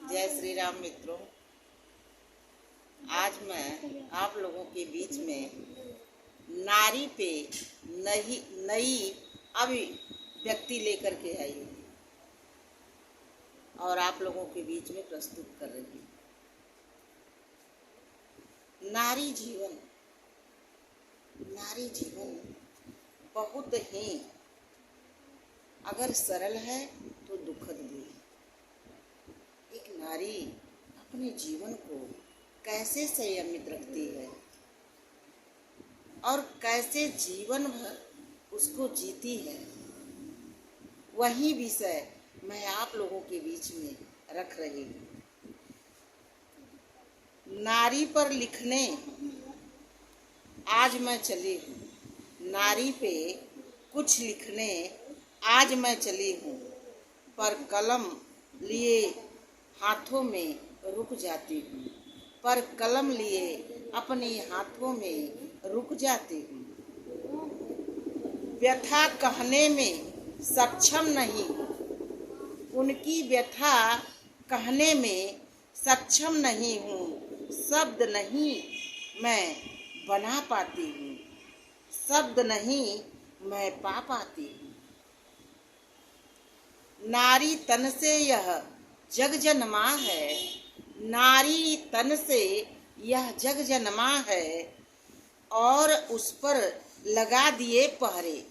जय श्री राम मित्रों। आज मैं आप लोगों के बीच में नारी पे नई अभिव्यक्ति लेकर के आई हूँ और आप लोगों के बीच में प्रस्तुत कर रही हूँ। नारी जीवन बहुत ही अगर सरल है तो दुखद भी है। एक नारी अपने जीवन को कैसे संयमित रखती है और कैसे जीवन भर उसको जीती है, वही विषय मैं आप लोगों के बीच में रख रही हूँ। नारी पर लिखने आज मैं चली हूँ, नारी पे कुछ लिखने आज मैं चली हूँ, पर कलम लिए हाथों में रुक जाती हूँ, पर कलम लिए अपने हाथों में रुक जाती हूँ। व्यथा कहने में सक्षम नहीं हूँ, उनकी व्यथा कहने में सक्षम नहीं हूँ, शब्द नहीं मैं बना पाती हूँ, शब्द नहीं मैं पा पाती हूँ। नारी तन से यह जग जन्मा है, नारी तन से यह जग जन्मा है, और उस पर लगा दिए पहरे,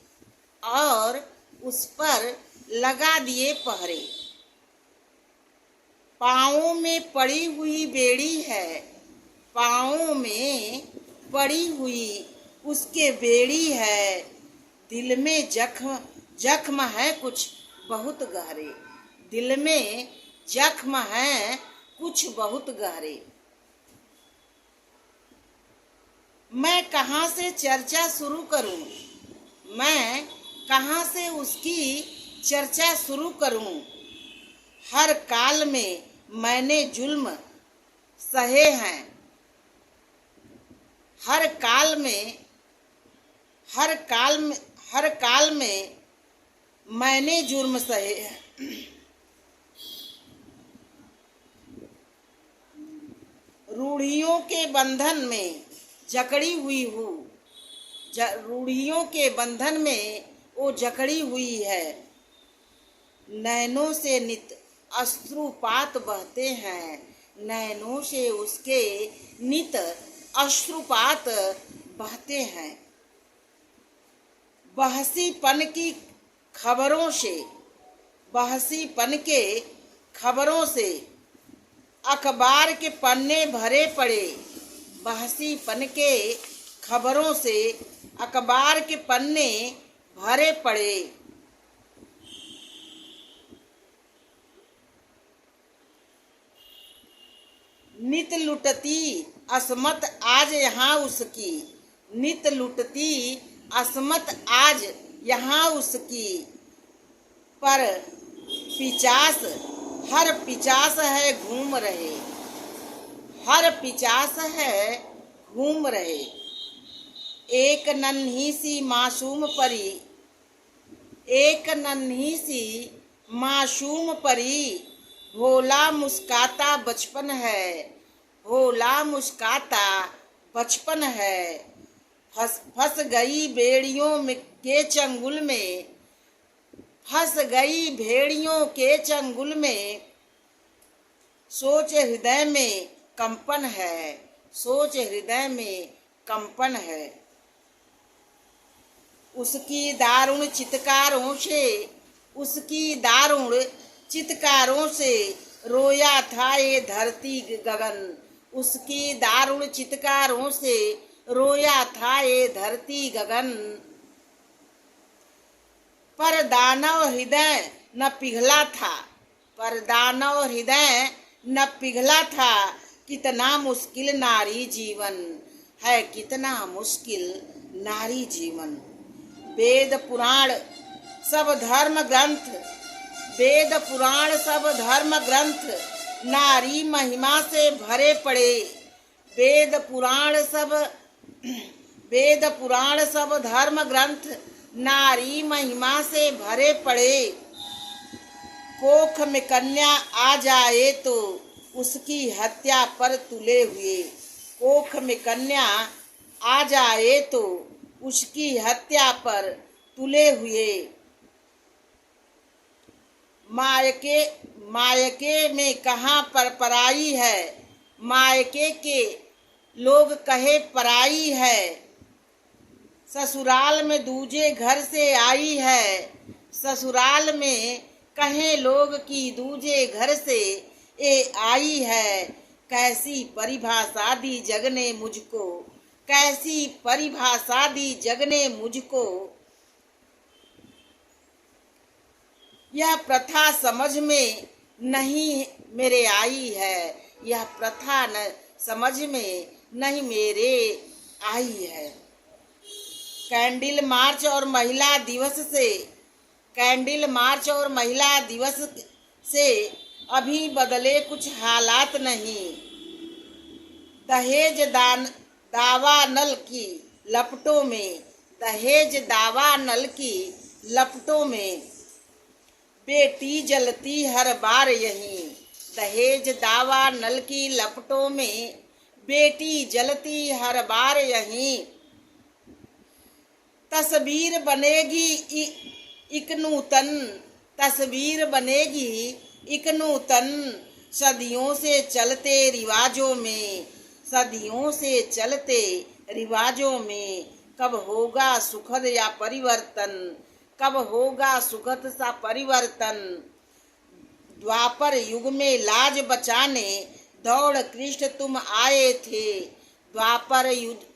और उस पर लगा दिए पहरे। पाँवों में पड़ी हुई बेड़ी है, पाँवों में पड़ी हुई उसके बेड़ी है, दिल में जख्म है कुछ बहुत गहरे, दिल में जख्म है कुछ बहुत गहरे। मैं कहाँ से चर्चा शुरू करूं, मैं कहाँ से उसकी चर्चा शुरू करूं। हर काल में मैंने जुल्म सहे हैं, हर काल में मैंने जुर्म सहे हैं। रूढ़ियों के बंधन में जकड़ी हुई हूँ, रूढ़ियों के बंधन में वो जकड़ी हुई है। नैनों से नित अश्रुपात बहते हैं, नैनों से उसके नित अश्रुपात बहते हैं। बहसीपन की खबरों से, बहसीपन के खबरों से अखबार के पन्ने भरे पड़े, बहसीपन के खबरों से अखबार के पन्ने भरे पड़े। नित लुटती असमत आज यहाँ उसकी, नित लुटती असमत आज यहाँ उसकी, पर पिचास हर पिचास है घूम रहे, हर पिचास है घूम रहे। एक नन्ही सी मासूम परी, एक नन्ही सी मासूम परी, भोला मुस्काता बचपन है, भोला मुस्काता बचपन है। फंस गई बेड़ियों में के चंगुल में, फंस गई भेड़ियों के चंगुल में। सोच हृदय में कंपन है, सोच हृदय में कंपन है। उसकी दारुण चित्कारों से, उसकी दारुण चित्कारों से रोया था ये धरती गगन, उसकी दारुण चित्कारों से रोया था ये धरती गगन। पर दानव हृदय न पिघला था, पर दानव हृदय न पिघला था। कितना मुश्किल नारी जीवन है, कितना मुश्किल नारी जीवन। वेद पुराण सब धर्म ग्रंथ, वेद पुराण सब धर्म ग्रंथ नारी महिमा से भरे पड़े। वेद पुराण सब धर्म ग्रंथ नारी महिमा से भरे पड़े। कोख में कन्या आ जाए तो उसकी हत्या पर तुले हुए। कोख में कन्या आ जाए तो उसकी हत्या पर तुले हुए। मायके मायके में कहाँ पर पराई है, मायके के लोग कहे पराई है। ससुराल में दूजे घर से आई है, ससुराल में कहे लोग की दूजे घर से ए आई है। कैसी परिभाषा दी जग ने मुझको, कैसी परिभाषा दी जग ने मुझको। यह प्रथा समझ में नहीं मेरे आई है, यह प्रथा न समझ में नहीं मेरे आई है। कैंडल मार्च और महिला दिवस से, कैंडल मार्च और महिला दिवस से अभी बदले कुछ हालात नहीं। दहेज दावा नल की लपटों में, दहेज दावा नल की लपटों में बेटी जलती हर बार यहीं। दहेज दावा नल की लपटों में बेटी जलती हर बार यहीं। तस्वीर बनेगी एक नूतन, तस्वीर बनेगी एक नूतन। सदियों से चलते रिवाजों में, सदियों से चलते रिवाजों में कब होगा सुखद या परिवर्तन, कब होगा सुखद सा परिवर्तन। द्वापर युग में लाज बचाने दौड़ कृष्ण तुम आए थे, द्वापर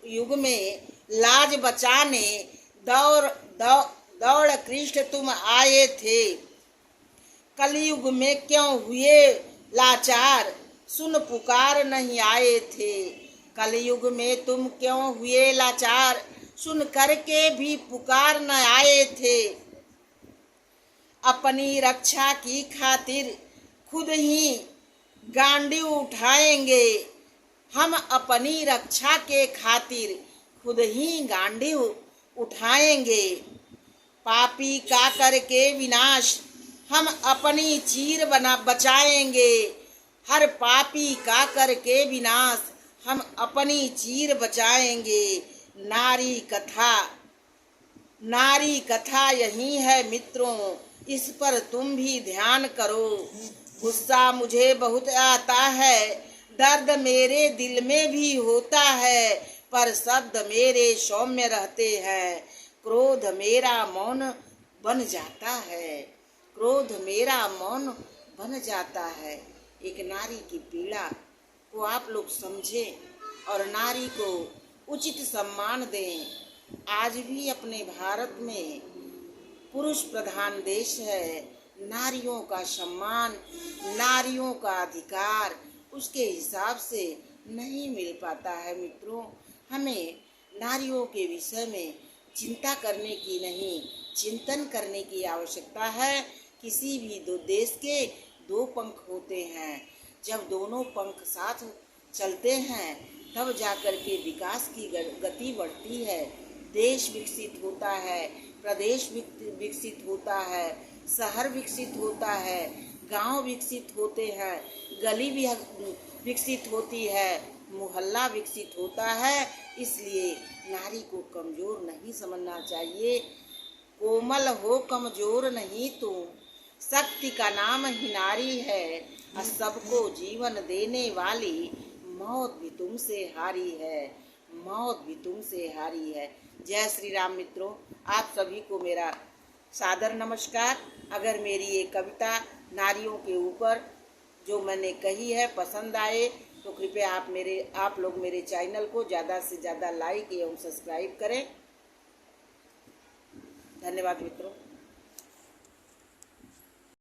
युग में लाज बचाने दौड़ कृष्ण तुम आए थे। कलयुग में क्यों हुए लाचार, सुन पुकार नहीं आए थे। कलयुग में तुम क्यों हुए लाचार, सुन करके भी पुकार न आए थे। अपनी रक्षा की खातिर खुद ही गांडी उठाएंगे, हम अपनी रक्षा के खातिर खुद ही गांडी उठाएंगे। पापी का करके विनाश हम अपनी चीर बचाएंगे, हर पापी का करके विनाश हम अपनी चीर बचाएंगे। नारी कथा, नारी कथा यही है मित्रों, इस पर तुम भी ध्यान करो। गुस्सा मुझे बहुत आता है, दर्द मेरे दिल में भी होता है, पर शब्द मेरे सौम्य रहते हैं। क्रोध मेरा मौन बन जाता है, क्रोध मेरा मौन बन जाता है। एक नारी की पीड़ा को आप लोग समझें और नारी को उचित सम्मान दें। आज भी अपने भारत में पुरुष प्रधान देश है, नारियों का सम्मान, नारियों का अधिकार उसके हिसाब से नहीं मिल पाता है। मित्रों, हमें नारियों के विषय में चिंता करने की नहीं, चिंतन करने की आवश्यकता है। किसी भी दो देश के दो पंख होते हैं, जब दोनों पंख साथ चलते हैं तब जाकर के विकास की गति बढ़ती है। देश विकसित होता है, प्रदेश विकसित होता है, शहर विकसित होता है, गांव विकसित होते हैं, गली भी विकसित होती है, मोहल्ला विकसित होता है। इसलिए नारी को कमजोर नहीं समझना चाहिए। कोमल हो कमजोर नहीं तुम, शक्ति का नाम ही नारी है, और सबको जीवन देने वाली मौत भी तुमसे हारी है, मौत भी तुमसे हारी है। जय श्री राम। मित्रों, आप सभी को मेरा सादर नमस्कार। अगर मेरी ये कविता नारियों के ऊपर जो मैंने कही है पसंद आए तो कृपया आप लोग मेरे चैनल को ज़्यादा से ज़्यादा लाइक एवं सब्सक्राइब करें। धन्यवाद मित्रों।